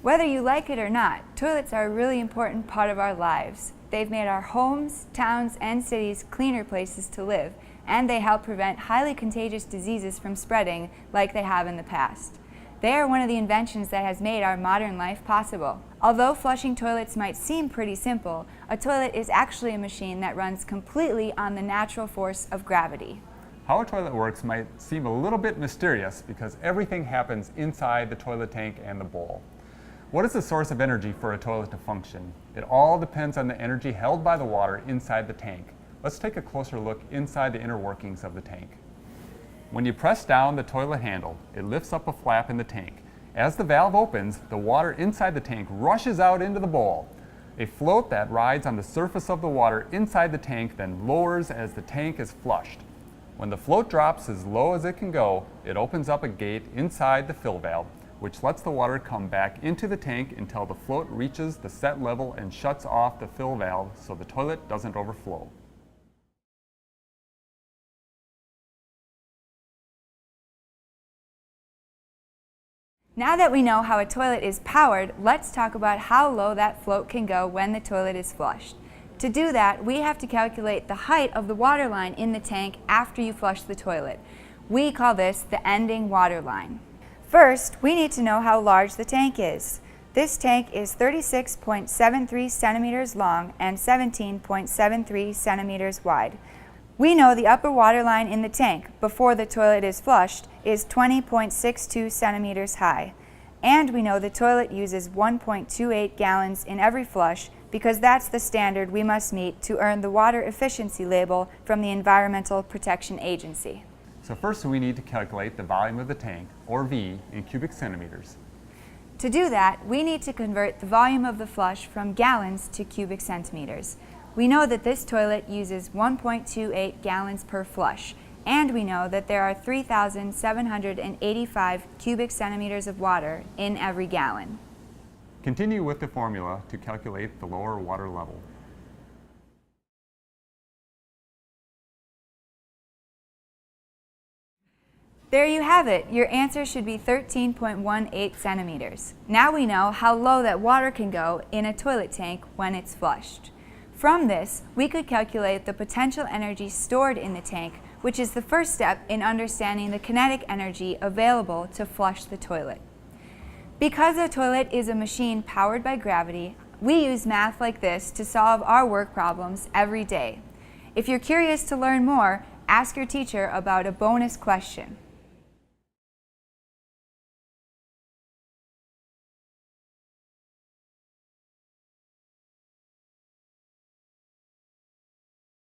Whether you like it or not, toilets are a really important part of our lives. They've made our homes, towns, and cities cleaner places to live, and they help prevent highly contagious diseases from spreading like they have in the past. They are one of the inventions that has made our modern life possible. Although flushing toilets might seem pretty simple, a toilet is actually a machine that runs completely on the natural force of gravity. How a toilet works might seem a little bit mysterious because everything happens inside the toilet tank and the bowl. What is the source of energy for a toilet to function? It all depends on the energy held by the water inside the tank. Let's take a closer look inside the inner workings of the tank. When you press down the toilet handle, it lifts up a flap in the tank. As the valve opens, the water inside the tank rushes out into the bowl. A float that rides on the surface of the water inside the tank then lowers as the tank is flushed. When the float drops as low as it can go, it opens up a gate inside the fill valve, which lets the water come back into the tank until the float reaches the set level and shuts off the fill valve so the toilet doesn't overflow. Now that we know how a toilet is powered, let's talk about how low that float can go when the toilet is flushed. To do that, we have to calculate the height of the water line in the tank after you flush the toilet. We call this the ending water line. First, we need to know how large the tank is. This tank is 36.73 centimeters long and 17.73 centimeters wide. We know the upper water line in the tank before the toilet is flushed is 20.62 centimeters high. And we know the toilet uses 1.28 gallons in every flush because that's the standard we must meet to earn the water efficiency label from the Environmental Protection Agency. So first we need to calculate the volume of the tank, or V, in cubic centimeters. To do that, we need to convert the volume of the flush from gallons to cubic centimeters. We know that this toilet uses 1.28 gallons per flush, and we know that there are 3,785 cubic centimeters of water in every gallon. Continue with the formula to calculate the lower water level. There you have it. Your answer should be 13.18 centimeters. Now we know how low that water can go in a toilet tank when it's flushed. From this, we could calculate the potential energy stored in the tank, which is the first step in understanding the kinetic energy available to flush the toilet. Because a toilet is a machine powered by gravity, we use math like this to solve our work problems every day. If you're curious to learn more, ask your teacher about a bonus question.